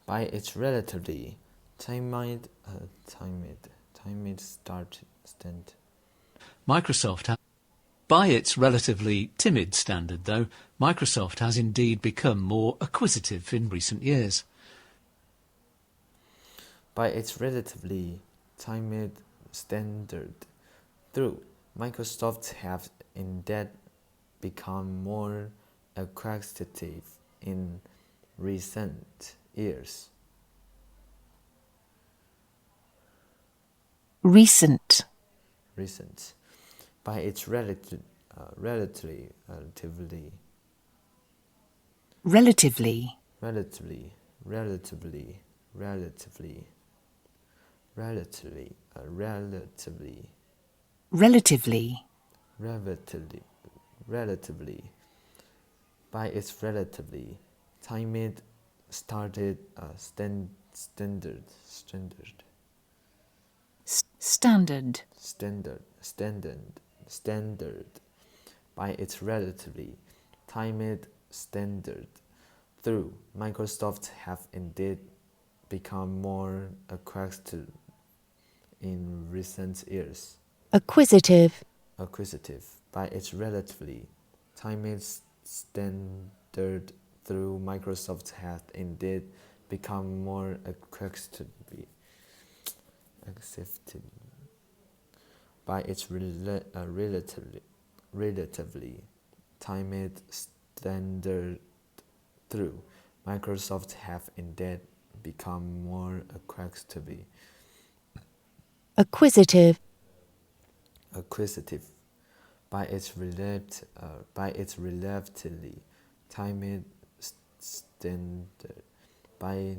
By its relatively timid start stand. By its relatively timid standard, though, Microsoft has indeed become more acquisitive in recent years. By its relatively timid standard, through Microsoft have indeed become more acquisitive in recent years. Recent. By its relatively Relatively. By its relatively timid started standard. By its relatively timid standard, through Microsoft have indeed become more acquisitive in recent years. Acquisitive. By its relatively timid standard, through Microsoft have indeed become more acquisitive. By its relatively timid standard, through Microsoft have indeed become more Acquisitive. By its relatively timid standard, by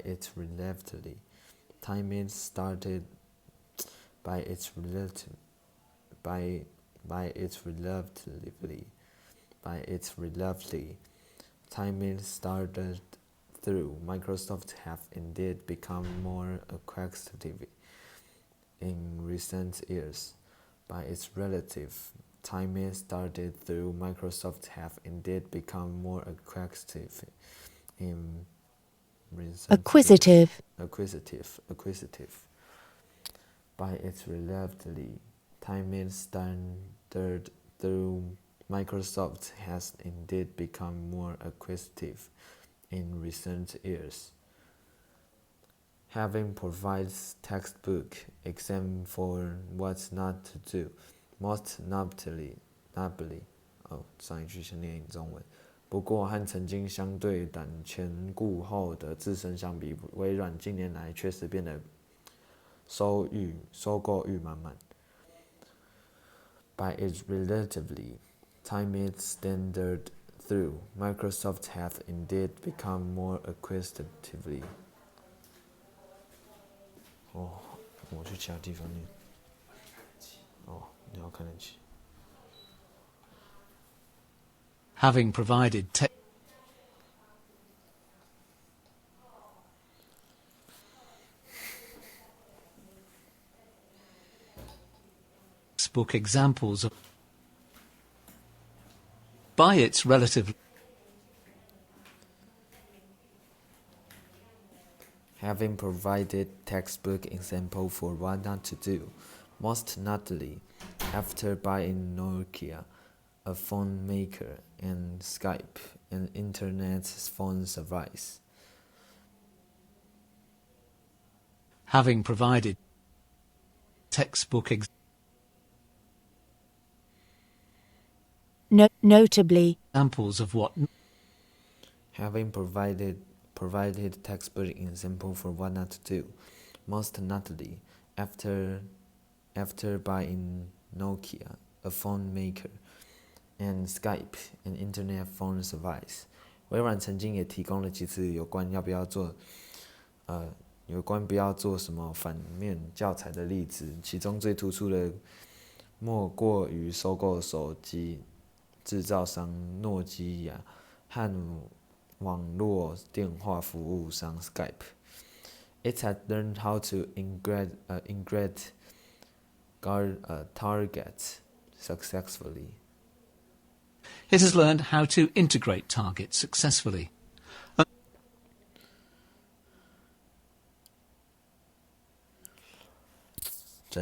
its relatively timid started, by its relatively timid started, through Microsoft have indeed become more acquisitive in recent years. By its relative timid started, through Microsoft have indeed become more acquisitive in recent Acquisitive. Acquisitive. By its relatively timid standard, through Microsoft has indeed become more acquisitive in recent years. Having provided textbook exam for what not to do, most notably 上一句先念中文。不过和曾经相对胆前顾后的自身相比，微软近年来确实变得收购欲满满。By its relatively timid standard, through Microsoft have indeed become more acquisitively. 我去其他地方念。你要看得起。Having provided textbook examples of by its relative Having provided textbook example for what not to do, most notably after buying Nokia, a phone maker, and Skype, an internet phone service. Having provided textbook Notably. examples of what Having provided textbook example for what not to do, most notably after buying Nokia, a phone maker, and Skype, an internet phone service. 微软曾经也提供了几次有关不要做什么反面教材的例子，其中最突出的莫过于收购手机制造商诺基亚和网络电话服务商 Skype. It had learned how to target successfully. It has learned how to integrate targets successfully.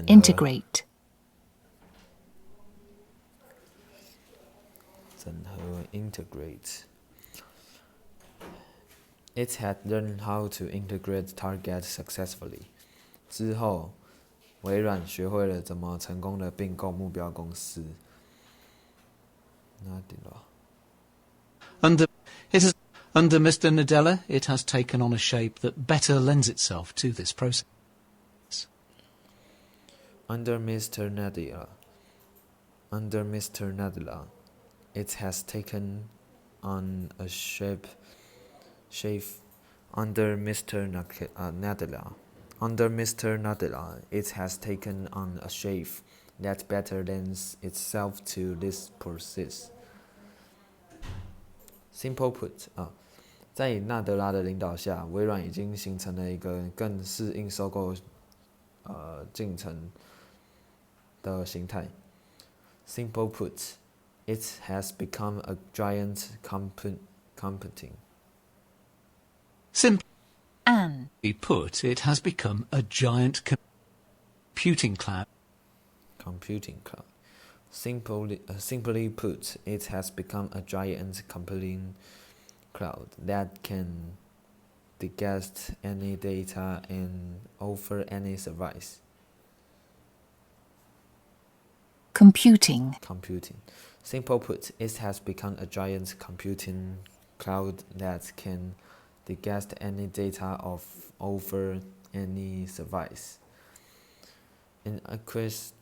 integrate, 整合 integrate. It had learned how to integrate targets successfully. 之后，微软学会了怎么成功的并购目标公司。那点了。Under Mr. Nadella, it has taken on a shape that better lends itself to this process. Under Mr. Nadella, it has taken on a shape. Under Mr. Nadella, it has taken on a shape that better lends itself to this process. Simple put 在纳德拉的领导下，微软已经形成了一个更适应收购进程的形态。Simple put, it has become a giant computing. Simply an, put, it has become a giant computing cloud. Simply put, it has become a giant computing cloud that can digest any data and offer any service. computing, Simple put, it has become a giant computing cloud that can digest any data or offer any service. In a question.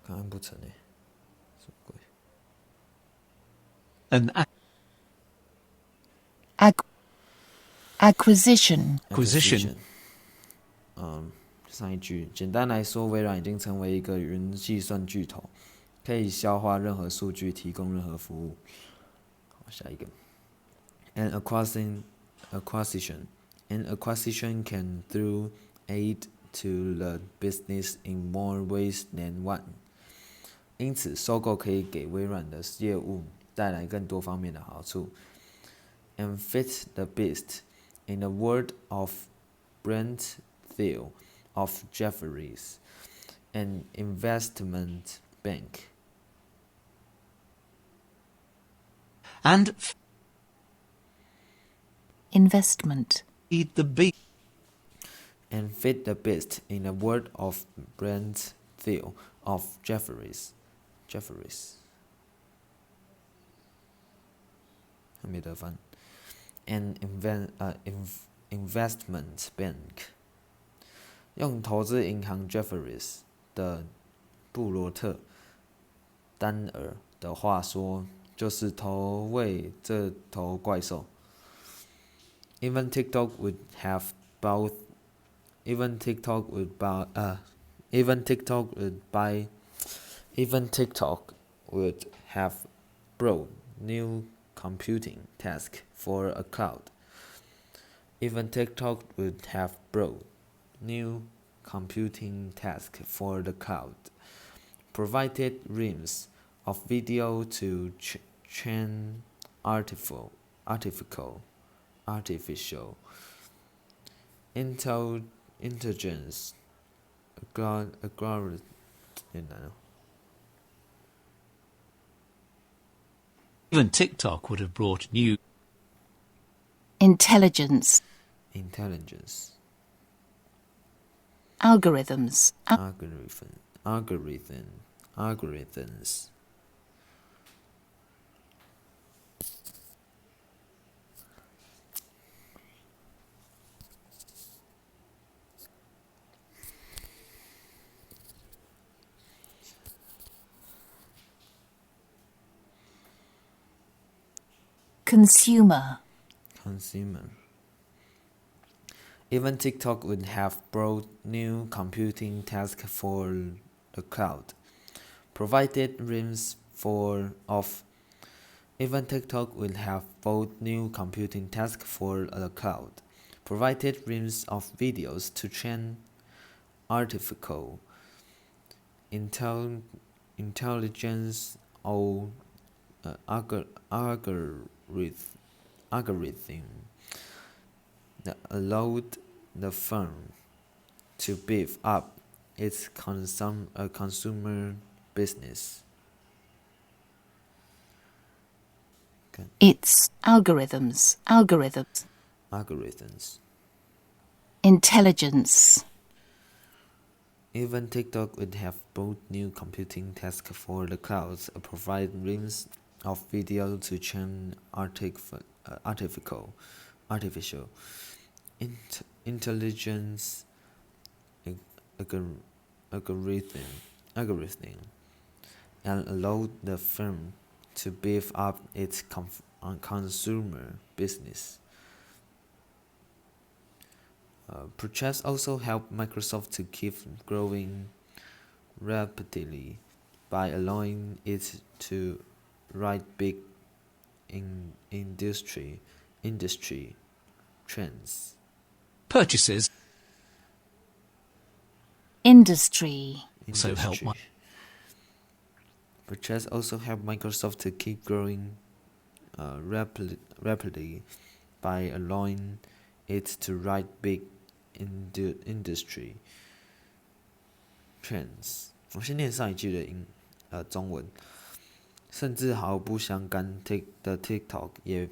刚按不成欸，什么鬼？ An acquisition, acquisition. 上一句，简单来说，微软已经成为一个云计算巨头，可以消化任何数据，提供任何服务。好，下一个 ，an acquisition can through aid to the business in more ways than one. 因此，收购可以给微软的业务带来更多方面的好处。And fit the beast, in the word of Brent Thiel of Jefferies, an investment bank. And investment, feed the beast. And fit the beast, in the word of Brent Thiel of Jefferies. 还没得翻。An investment bank. 用投资银行 Jefferies 的布罗特丹尔的话说，就是投喂这头怪兽。Even TikTok would have bought. Even TikTok would have brought new computing task for a cloud. Even TikTok would have brought new computing task for the cloud, provided reams of video to train artificial intelligence algorithm. Even TikTok would have brought new intelligence, algorithms, algorithms. consumer, Even TikTok would have brought new computing tasks for the cloud, provided reams of. Even TikTok would have brought new computing tasks for the cloud, provided reams of videos to train artificial intelligence or algorithm that allowed the firm to beef up its consumer business. Its algorithms. Algorithms. Intelligence. Even TikTok would have brought new computing tasks for the clouds, provide reams of video to train artificial intelligence algorithm and allowed the firm to beef up its consumer business. Purchase also helped Microsoft to keep growing rapidly by allowing it to ride big industry trends. Purchases Industry. also help Purchase also helped Microsoft to keep growing rapidly by allowing it to ride big industry trends。我先念上一句的中文，甚至毫不相干的 TikTok 也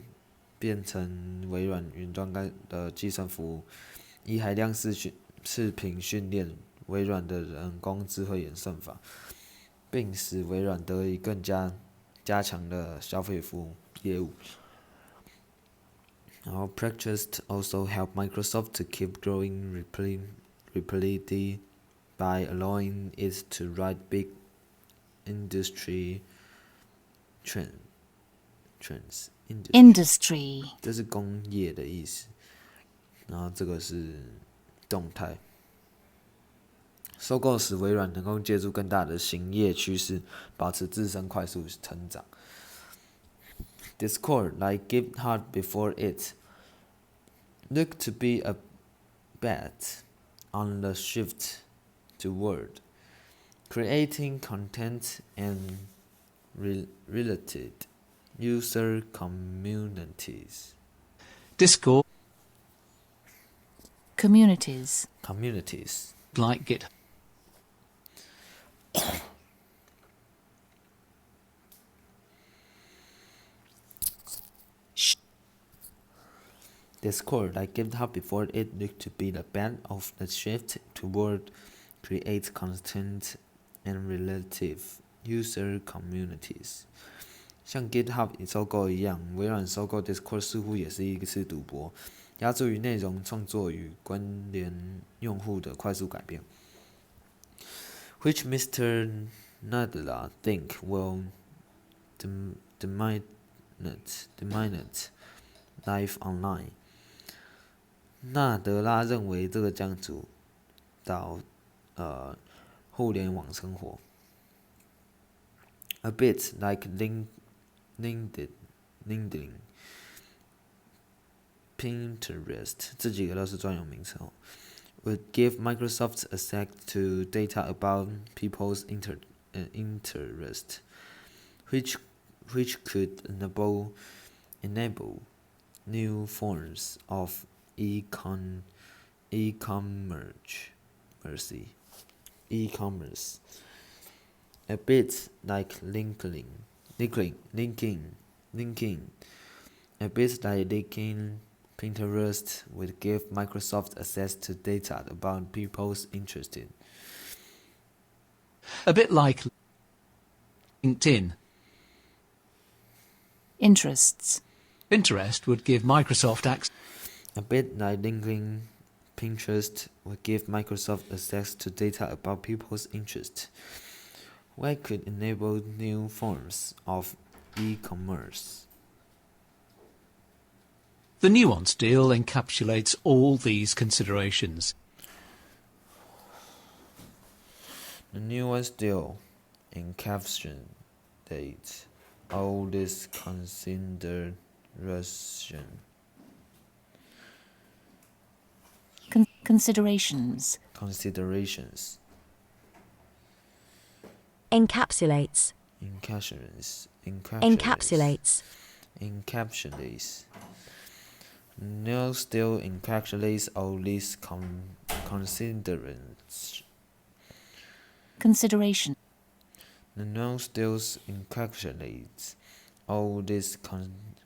变成微软云端的计算服务，以海量视频训练微软的人工智慧演算法，并使微软得以更加强的消费服务业务。然后 Purchase also helped Microsoft to keep growing rapidly by allowing it to ride big industry trends. Industry. 这是工业的意思，然后这个是动态。收购使微软能够借助更大的行业趋势，保持自身快速成长。Discord, like GitHub before it, looked to be a bet on the shift toward creating content and related user communities. Discord Communities. like GitHub Discord, like GitHub before it, looked to be the bet of the shift toward create content and relative user communities. 像 GitHub 收购一样，微软收购 Discord 似乎也是一次赌博，压注于内容创作与关联用户的快速改变。Which Mr. Nadella think will dominate life online. 纳德拉认为这个将主导互联网生活。A bit like LinkedIn, Pinterest 这几个都是专有名词哦。Would give Microsoft access to data about people's interest, which could enable new forms of e-commerce. A bit like LinkedIn. A bit like LinkedIn, Pinterest would give Microsoft access to data about people's interests. a bit like LinkedIn. Interests. Pinterest would give Microsoft access A bit like LinkedIn, Pinterest would give Microsoft access to data about people's interests, which could enable new forms of e-commerce. The nuance deal encapsulates all these considerations. The nuance deal encapsulates all these considerations. Considerations. Encapsulates. encapsulates, Encapsulates. encapsulates. No still encapsulates all these considerations. Consideration. The no still encapsulates all these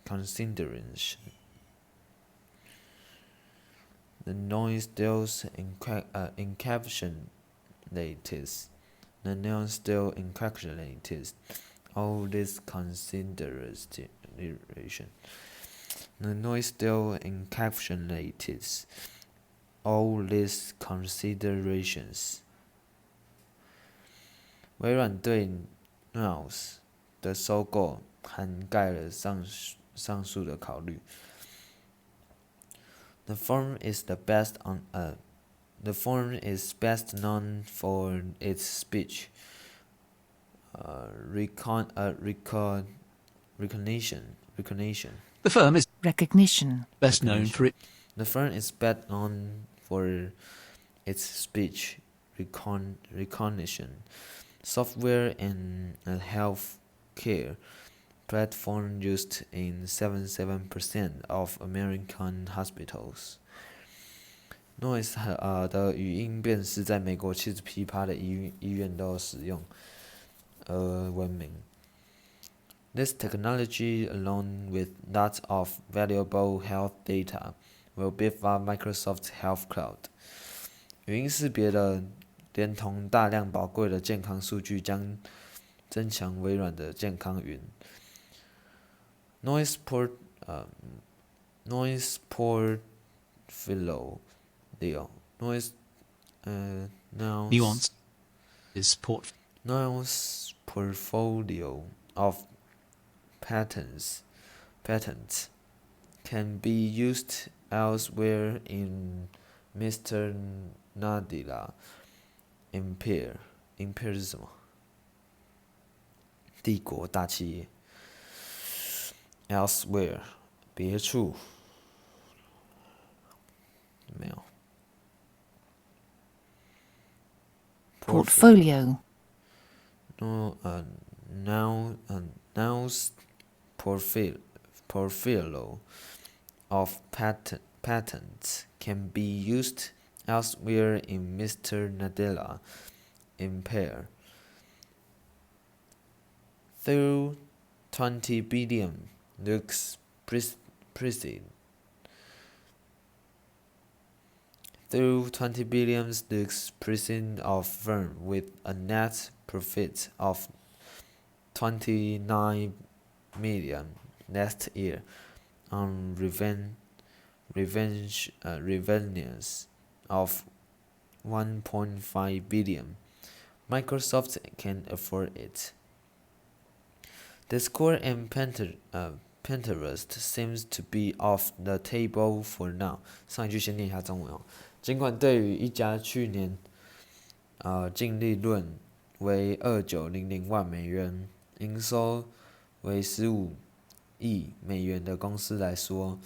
considerations. The noise still encapsulates. The noun still encapsulates all these considerations. The noise still encapsulates all these considerations. 微软对 Noise 的收购涵盖了上述的考虑。The firm is best known for its speech recognition. The firm is Recognition. best known for its The firm is best known for its speech recognition software and a health care platform used in 77% of American hospitals. Noise 的语音辨识在美国70%的医院都有使用，而闻名。This technology, along with that of valuable health data, will beef up Microsoft's Health Cloud. 语音识别的连同大量宝贵的健康数据将增强微软的健康云。Noise portfolio nuance is Noise portfolio of patents can be used elsewhere in Mr. Nadella Empire 是什么？帝国大企业。Elsewhere 别处没有。Portfolio. Nouns portfolio of patents can be used elsewhere in Mr. Nadella Empire. Through 20 billion looks proceed. Through 20 billion looks present of firm with a net profit of 29 million last year on revenues of 1.5 billion. Microsoft can afford it. Discord and Pinterest seems to be off the table for now. 上一句先念一下中文哦。尽管对于一家去年净利润为2900万美元，营收为15亿美元的公司来说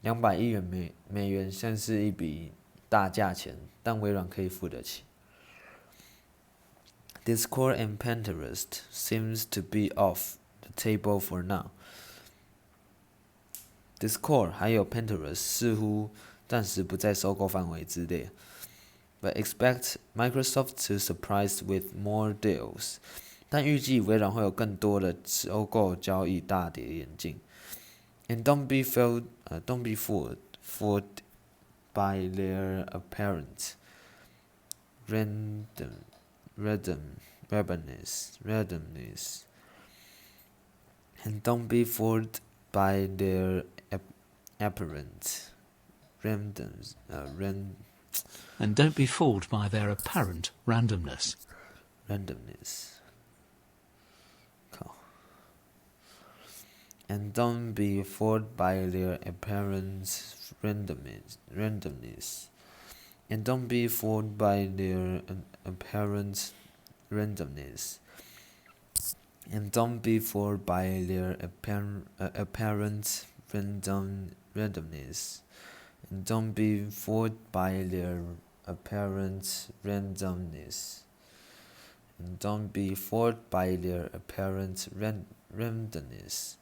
，200亿元美元像是一笔大价钱，但微软可以付得起。Discord and Pinterest seems to be off the table for now. Discord 还有 Pinterest 似乎暂时不在收购范围之内。But expect Microsoft to surprise with more deals. 但预计微软会有更多的收购交易大跌眼镜。And don't be fooled by their apparent randomness. And don't be fooled by their apparent and don't be fooled by their apparent randomness. And don't be fooled by their apparent randomness. And don't be fooled by their apparent randomness. And don't be fooled by their apparent randomness. And don't be fooled by their apparent randomness. and don't be fooled by their apparent randomness.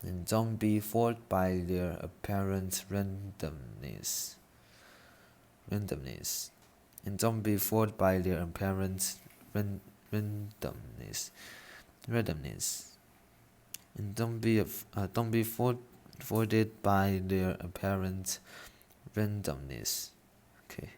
And don't be fooled by their apparent randomness. And don't be fooled by their apparent randomness. And don't be fooled by their apparent randomness. Okay.